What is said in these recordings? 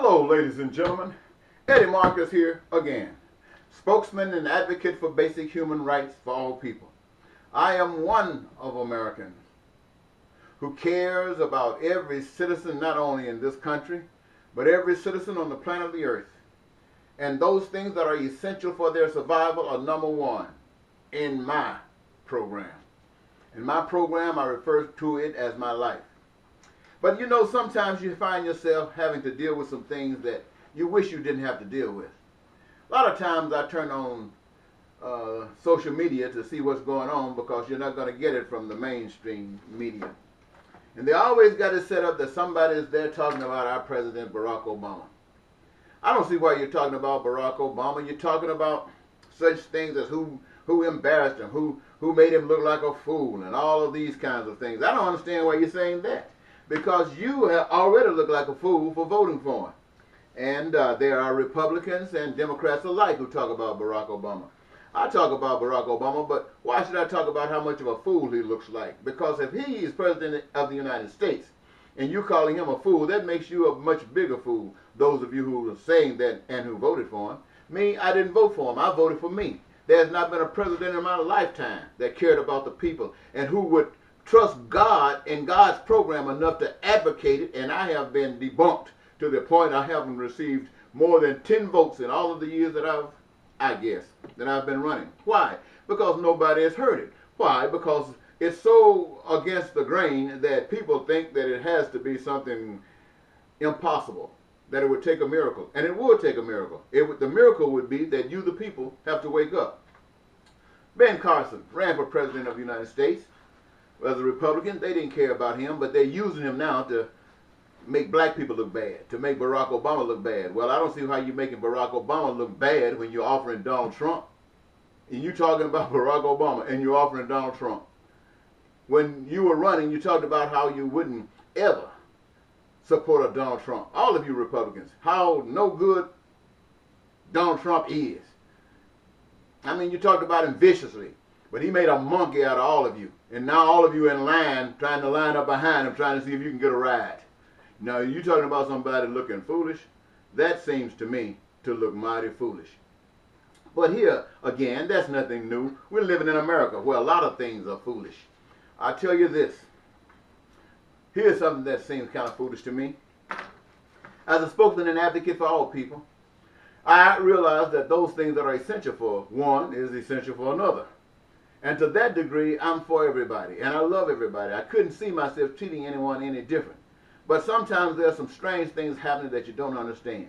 Hello, ladies and gentlemen. Eddie Marcus here again, spokesman and advocate for basic human rights for all people. I am one of Americans who cares about every citizen, not only in this country, but every citizen on the planet of the earth. And those things that are essential for their survival are number one in my program. In my program, I refer to it as my life. But you know, sometimes you find yourself having to deal with some things that you wish you didn't have to deal with. A lot of times I turn on social media to see what's going on because you're not going to get it from the mainstream media. And they always got it set up that somebody is there talking about our President Barack Obama. I don't see why you're talking about Barack Obama. You're talking about such things as who embarrassed him, who made him look like a fool, and all of these kinds of things. I don't understand why you're saying that. Because you have already looked like a fool for voting for him. And there are Republicans and Democrats alike who talk about Barack Obama. I talk about Barack Obama, but why should I talk about how much of a fool he looks like? Because if he is President of the United States, and you calling him a fool, that makes you a much bigger fool, those of you who are saying that and who voted for him. Me, I didn't vote for him. I voted for me. There's not been a president in my lifetime that cared about the people and who would trust God and God's program enough to advocate it, and I have been debunked to the point I haven't received more than 10 votes in all of the years that I've been running. Why? Because nobody has heard it. Why? Because it's so against the grain that people think that it has to be something impossible, that it would take a miracle. And it would take a miracle. The miracle would be that you, the people, have to wake up. Ben Carson ran for president of the United States. As a Republican, they didn't care about him, but they're using him now to make black people look bad, to make Barack Obama look bad. Well, I don't see how you're making Barack Obama look bad when you're offering Donald Trump. And you're talking about Barack Obama, and you're offering Donald Trump. When you were running, you talked about how you wouldn't ever support a Donald Trump. All of you Republicans, how no good Donald Trump is. I mean, you talked about him viciously, but he made a monkey out of all of you. And now all of you in line, trying to line up behind him, trying to see if you can get a ride. Now, you talking about somebody looking foolish? That seems to me to look mighty foolish. But here, again, that's nothing new. We're living in America where a lot of things are foolish. I tell you this. Here's something that seems kind of foolish to me. As a spokesman and advocate for all people, I realize that those things that are essential for one is essential for another. And to that degree, I'm for everybody. And I love everybody. I couldn't see myself treating anyone any different. But sometimes there's some strange things happening that you don't understand.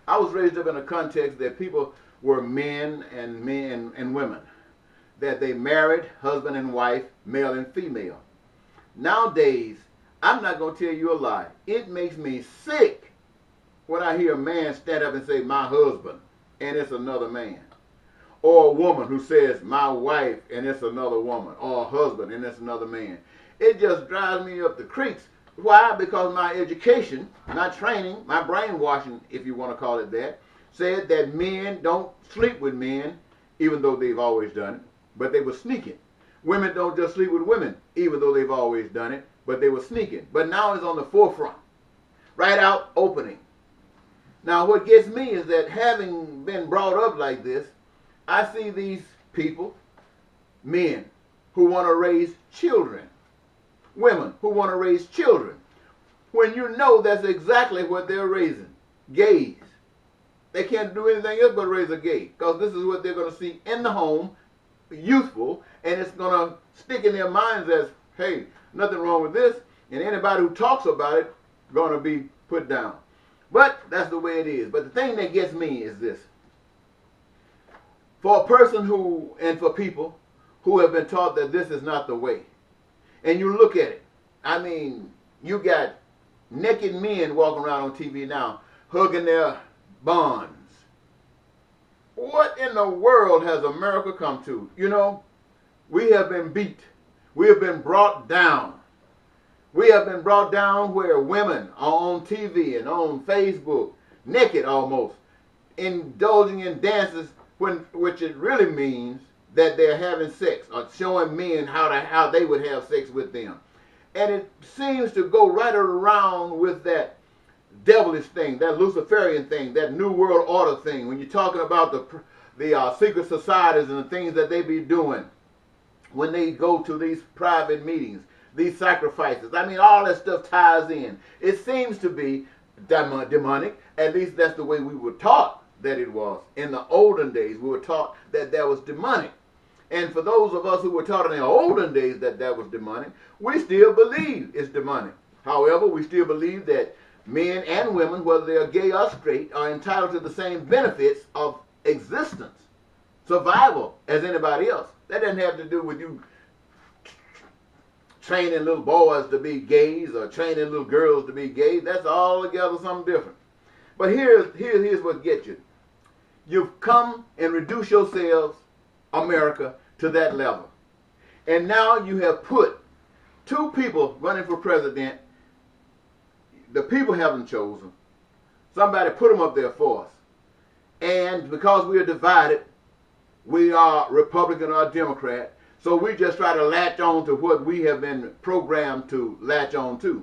I was raised up in a context that people were men and women. That they married, husband and wife, male and female. Nowadays, I'm not going to tell you a lie. It makes me sick when I hear a man stand up and say, my husband, and it's another man. Or a woman who says, my wife, and it's another woman. Or a husband, and it's another man. It just drives me up the creeks. Why? Because my education, my training, my brainwashing, if you want to call it that, said that men don't sleep with men, even though they've always done it, but they were sneaking. Women don't just sleep with women, even though they've always done it, but they were sneaking. But now it's on the forefront, right out opening. Now what gets me is that having been brought up like this, I see these people, men, who want to raise children, women who want to raise children, when you know that's exactly what they're raising, gays. They can't do anything else but raise a gay, because this is what they're going to see in the home, youthful, and it's going to stick in their minds as, hey, nothing wrong with this, and anybody who talks about it going to be put down. But that's the way it is. But the thing that gets me is this. For a person who, and for people who have been taught that this is not the way, and you look at it, I mean, you got naked men walking around on TV now, hugging their bonds. What in the world has America come to? You know, we have been beat. We have been brought down. We have been brought down where women are on TV and on Facebook, naked almost, indulging in dances, which it really means that they're having sex or showing men how they would have sex with them. And it seems to go right around with that devilish thing, that Luciferian thing, that New World Order thing, when you're talking about the secret societies and the things that they be doing when they go to these private meetings, these sacrifices. I mean, all that stuff ties in. It seems to be demonic. At least that's the way we were taught that it was. In the olden days, we were taught that that was demonic. And for those of us who were taught in the olden days that that was demonic, we still believe it's demonic. However, we still believe that men and women, whether they are gay or straight, are entitled to the same benefits of existence, survival, as anybody else. That doesn't have to do with you training little boys to be gays or training little girls to be gay. That's altogether something different. But here's what gets you. You've come and reduced yourselves, America, to that level. And now you have put two people running for president. The people haven't chosen. Somebody put them up there for us. And because we are divided, we are Republican or Democrat, so we just try to latch on to what we have been programmed to latch on to.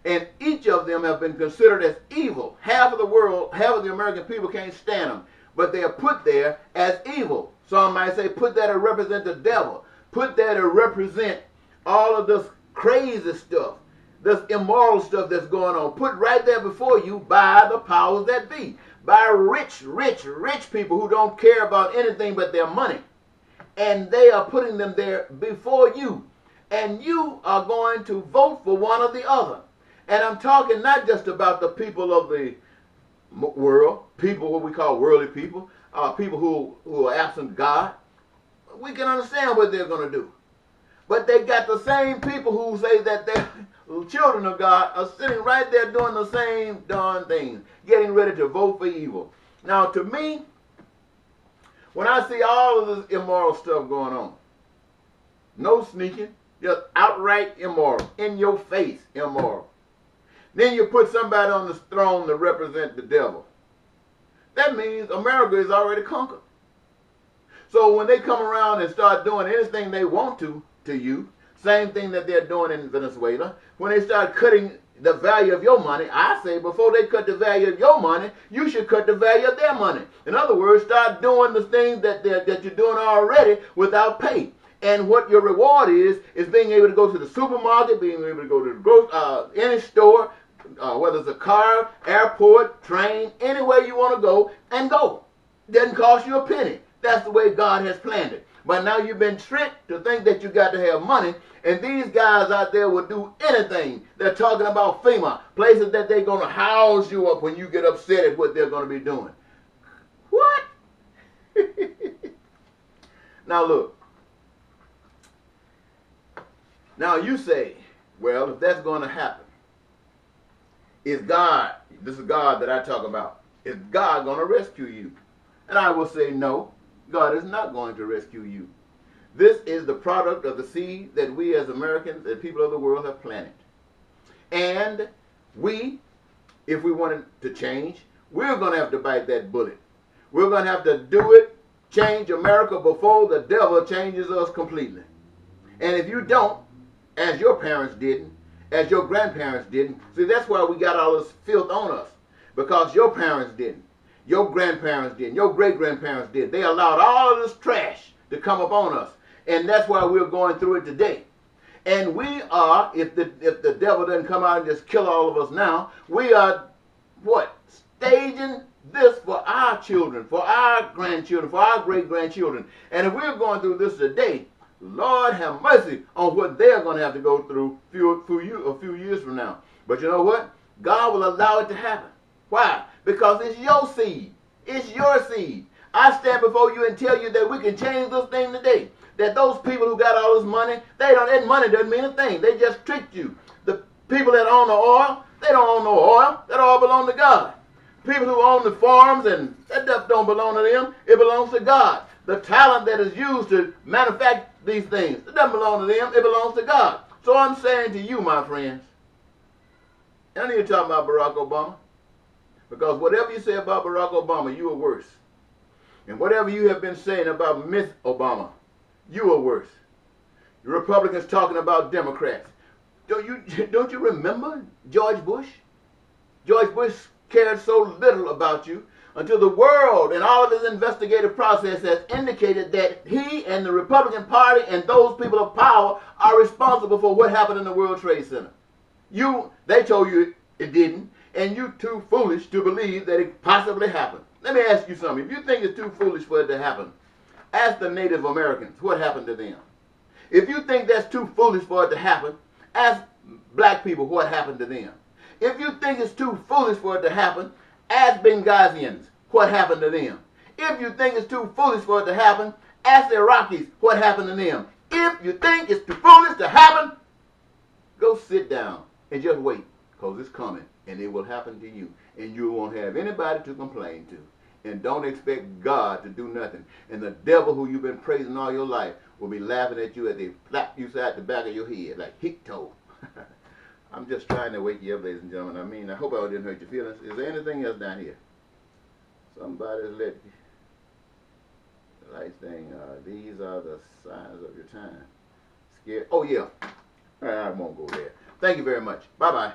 And each of them have been considered as evil. Half of the world, half of the American people can't stand them, but they are put there as evil. Some might say put there to represent the devil, put there to represent all of this crazy stuff, this immoral stuff that's going on, put right there before you by the powers that be, by rich people who don't care about anything but their money. And they are putting them there before you. And you are going to vote for one or the other. And I'm talking not just about the people of the world, people what we call worldly people, people who are absent God. We can understand what they're going to do. But they got the same people who say that they're children of God are sitting right there doing the same darn things, getting ready to vote for evil. Now, to me, when I see all of this immoral stuff going on, no sneaking, just outright immoral, in your face immoral. Then you put somebody on the throne to represent the devil. That means America is already conquered. So when they come around and start doing anything they want to you, same thing that they're doing in Venezuela, when they start cutting the value of your money, I say before they cut the value of your money, you should cut the value of their money. In other words, start doing the things that you're doing already without pay. And what your reward is being able to go to the supermarket, being able to go to any store, whether it's a car, airport, train, anywhere you want to go, and go. Doesn't cost you a penny. That's the way God has planned it. But now you've been tricked to think that you got to have money, and these guys out there will do anything. They're talking about FEMA, places that they're going to house you up when you get upset at what they're going to be doing. What? Now look. Now you say, well, if that's going to happen, is God, this is God that I talk about, is God going to rescue you? And I will say no. God is not going to rescue you. This is the product of the seed that we as Americans and people of the world have planted. And we, if we wanted to change, we're going to have to bite that bullet. We're going to have to do it, change America before the devil changes us completely. And if you don't, as your parents didn't, as your grandparents didn't, see, that's why we got all this filth on us. Because your parents didn't. Your grandparents did. Your great-grandparents did. They allowed all of this trash to come upon us. And that's why we're going through it today. And we are, if the devil doesn't come out and just kill all of us now, we are, what? Staging this for our children, for our grandchildren, for our great-grandchildren. And if we're going through this today, Lord have mercy on what they're going to have to go through a few years from now. But you know what? God will allow it to happen. Why? Because it's your seed. It's your seed. I stand before you and tell you that we can change this thing today. That those people who got all this money, that money doesn't mean a thing. They just tricked you. The people that own the oil, they don't own no oil. That all belongs to God. People who own the farms, and that stuff don't belong to them. It belongs to God. The talent that is used to manufacture these things, it doesn't belong to them. It belongs to God. So I'm saying to you, my friends, and I need to talk about Barack Obama. Because whatever you say about Barack Obama, you are worse. And whatever you have been saying about Miss Obama, you are worse. The Republicans talking about Democrats. Don't you remember George Bush? George Bush cared so little about you until the world and all of his investigative process has indicated that he and the Republican Party and those people of power are responsible for what happened in the World Trade Center. They told you it didn't, and you too foolish to believe that it possibly happened. Let me ask you something. If you think it's too foolish for it to happen, ask the Native Americans what happened to them. If you think that's too foolish for it to happen, ask black people what happened to them. If you think it's too foolish for it to happen, ask Benghazians what happened to them. If you think it's too foolish for it to happen, ask the Iraqis what happened to them. If you think it's too foolish to happen, go sit down and just wait, because it's coming, and it will happen to you, and you won't have anybody to complain to. And don't expect God to do nothing. And the devil who you've been praising all your life will be laughing at you as they flap you side the back of your head like hick-toe. I'm just trying to wake you up, ladies and gentlemen. I mean, I hope I didn't hurt your feelings. Is there anything else down here? Somebody's lit. The lights thing. These are the signs of your time. Scared. Oh, yeah. I won't go there. Thank you very much. Bye-bye.